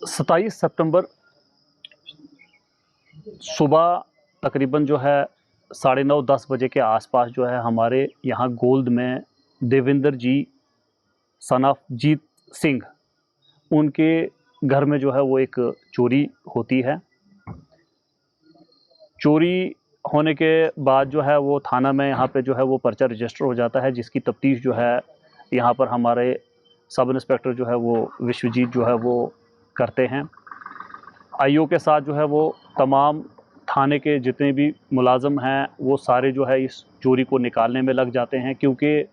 27 सितंबर सुबह तकरीबन जो है 9:30-10 बजे के आसपास जो है हमारे यहाँ गोल्द में देविंदर जी सन ऑफ जीत सिंह उनके घर में जो है वो एक चोरी होती है। चोरी होने के बाद जो है वो थाना में यहाँ पे जो है वो पर्चा रजिस्टर हो जाता है, जिसकी तफ्तीश जो है यहाँ पर हमारे सब इंस्पेक्टर जो है वो विश्वजीत जो है वो करते हैं। आईओ के साथ जो है वो तमाम थाने के जितने भी मुलाज़म हैं वो सारे जो है इस चोरी को निकालने में लग जाते हैं, क्योंकि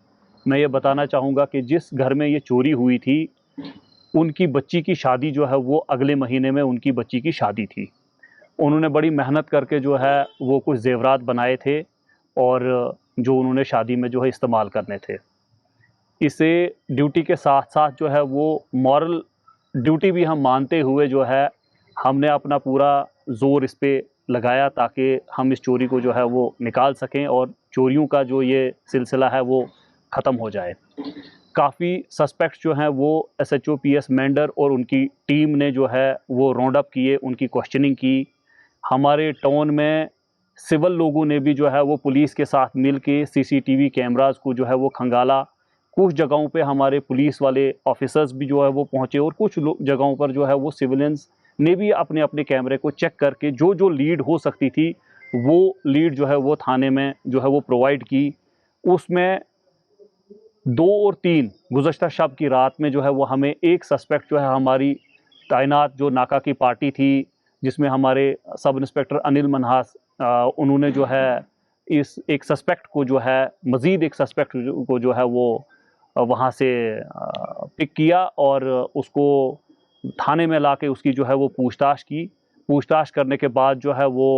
मैं ये बताना चाहूँगा कि जिस घर में ये चोरी हुई थी उनकी बच्ची की शादी जो है वो अगले महीने में उनकी बच्ची की शादी थी। उन्होंने बड़ी मेहनत करके जो है वो कुछ ज़ेवरात बनाए थे और जो उन्होंने शादी में जो है इस्तेमाल करने थे। इसे ड्यूटी के साथ साथ जो है वो मॉरल ड्यूटी भी हम मानते हुए जो है हमने अपना पूरा ज़ोर इस पे लगाया ताकि हम इस चोरी को जो है वो निकाल सकें और चोरियों का जो ये सिलसिला है वो ख़त्म हो जाए। काफ़ी सस्पेक्ट्स जो हैं वो एसएचओ पीएस मेंढर और उनकी टीम ने जो है वो राउंड अप किए, उनकी क्वेश्चनिंग की। हमारे टाउन में सिविल लोगों ने भी जो है वो पुलिस के साथ मिल के सीसीटीवी कैमरास को जो है वो खंगाला। कुछ जगहों पे हमारे पुलिस वाले ऑफिसर्स भी जो है वो पहुँचे और कुछ जगहों पर जो है वो सिविलियंस ने भी अपने अपने कैमरे को चेक करके जो जो लीड हो सकती थी वो लीड जो है वो थाने में जो है वो प्रोवाइड की। उसमें 2 और 3 गुज़श्ता शब की रात में जो है वो हमें एक सस्पेक्ट जो है हमारी तैनात जो नाका की पार्टी थी, जिसमें हमारे सब इंस्पेक्टर अनिल मनहास उन्होंने जो है इस एक सस्पेक्ट को जो है मज़ीद एक सस्पेक्ट को जो है वो वहाँ से पिक किया और उसको थाने में लाके उसकी जो है वो पूछताछ की। पूछताछ करने के बाद जो है वो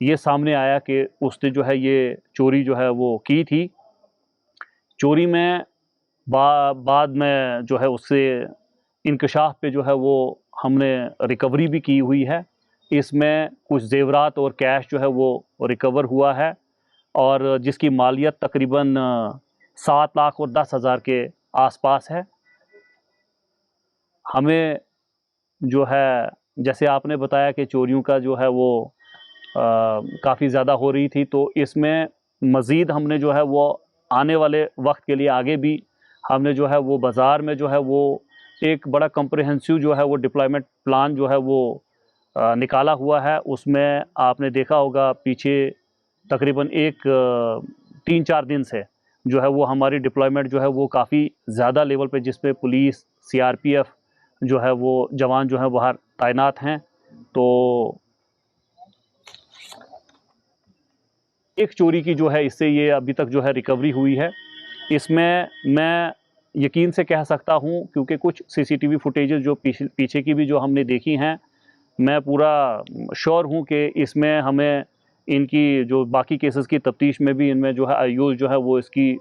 ये सामने आया कि उसने जो है ये चोरी जो है वो की थी। चोरी में बाद में जो है उससे इंकशाफ पे जो है वो हमने रिकवरी भी की हुई है। इसमें कुछ ज़ेवरात और कैश जो है वो रिकवर हुआ है और जिसकी मालियत तकरीबन 7 लाख और 10 हज़ार के आसपास है। हमें जो है जैसे आपने बताया कि चोरियों का जो है वो काफ़ी ज़्यादा हो रही थी, तो इसमें मज़ीद हमने जो है वो आने वाले वक्त के लिए आगे भी हमने जो है वो बाज़ार में जो है वो एक बड़ा कम्प्रिहेंसिव जो है वो डिप्लॉयमेंट प्लान जो है वो निकाला हुआ है। उसमें आपने देखा होगा पीछे तकरीबन 3-4 दिन से जो है वो हमारी डिप्लॉयमेंट जो है वो काफ़ी ज़्यादा लेवल पे, जिसपे पुलिस सीआरपीएफ जो है वो जवान जो है बाहर तैनात हैं। तो एक चोरी की जो है इससे ये अभी तक जो है रिकवरी हुई है। इसमें मैं यकीन से कह सकता हूँ, क्योंकि कुछ सीसीटीवी फुटेजेस जो पीछे की भी जो हमने देखी हैं, मैं पूरा श्योर हूँ कि इसमें हमें इनकी जो बाकी केसेस की तफ्तीश में भी इनमें जो है आईओ जो है वो इसकी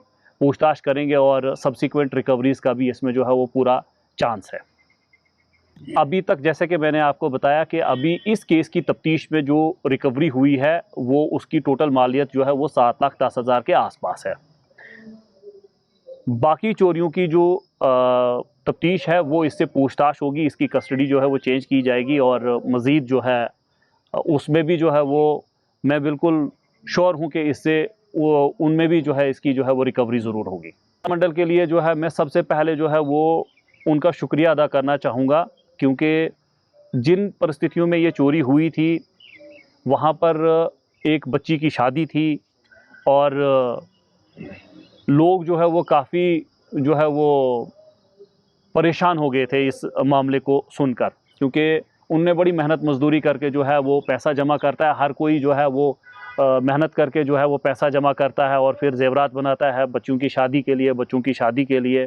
पूछताछ करेंगे और सब्सिक्वेंट रिकवरीज़ का भी इसमें जो है वो पूरा चांस है। अभी तक जैसे कि मैंने आपको बताया कि अभी इस केस की तफ्तीश में जो रिकवरी हुई है वो उसकी टोटल मालियत जो है वो 7,10,000 के आसपास है। बाकी चोरियों की जो तफ्तीश है वो इससे पूछताछ होगी, इसकी कस्टडी जो है वो चेंज की जाएगी और मज़ीद जो है उसमें भी जो है वो मैं बिल्कुल श्योर हूँ कि इससे वो उनमें भी जो है इसकी जो है वो रिकवरी ज़रूर होगी। मंडल के लिए जो है मैं सबसे पहले जो है वो उनका शुक्रिया अदा करना चाहूँगा, क्योंकि जिन परिस्थितियों में ये चोरी हुई थी वहाँ पर एक बच्ची की शादी थी और लोग जो है वो काफ़ी जो है वो परेशान हो गए थे इस मामले को सुनकर, क्योंकि उनने बड़ी मेहनत मजदूरी करके जो है वो पैसा जमा करता है। हर कोई जो है वो मेहनत करके जो है वो पैसा जमा करता है और फिर ज़ेवरात बनाता है बच्चों की शादी के लिए, बच्चों की शादी के लिए।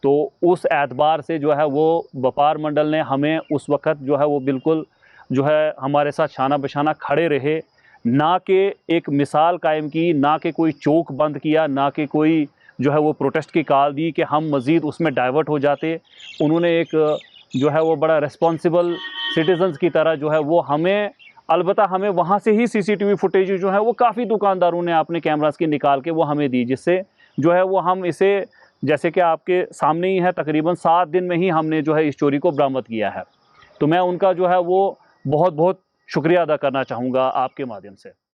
तो उस एतबार से जो है वो व्यापार मंडल ने हमें उस वक़्त जो है वो बिल्कुल जो है हमारे साथ शाना बशाना खड़े रहे, ना कि एक मिसाल कायम की, ना कि कोई चौक बंद किया, ना कि कोई जो है वो प्रोटेस्ट की कॉल दी कि हम मज़ीद उसमें डाइवर्ट हो जाते। उन्होंने एक जो है वो बड़ा रिस्पॉन्सिबल सिटीजन्स की तरह जो है वो हमें, अलबत्ता हमें वहाँ से ही सीसीटीवी फुटेज जो है वो काफ़ी दुकानदारों ने अपने कैमरास की निकाल के वो हमें दी, जिससे जो है वो हम इसे जैसे कि आपके सामने ही है तकरीबन 7 दिन में ही हमने जो है इस चोरी को बरामद किया है। तो मैं उनका जो है वो बहुत बहुत शुक्रिया अदा करना चाहूँगा आपके माध्यम से।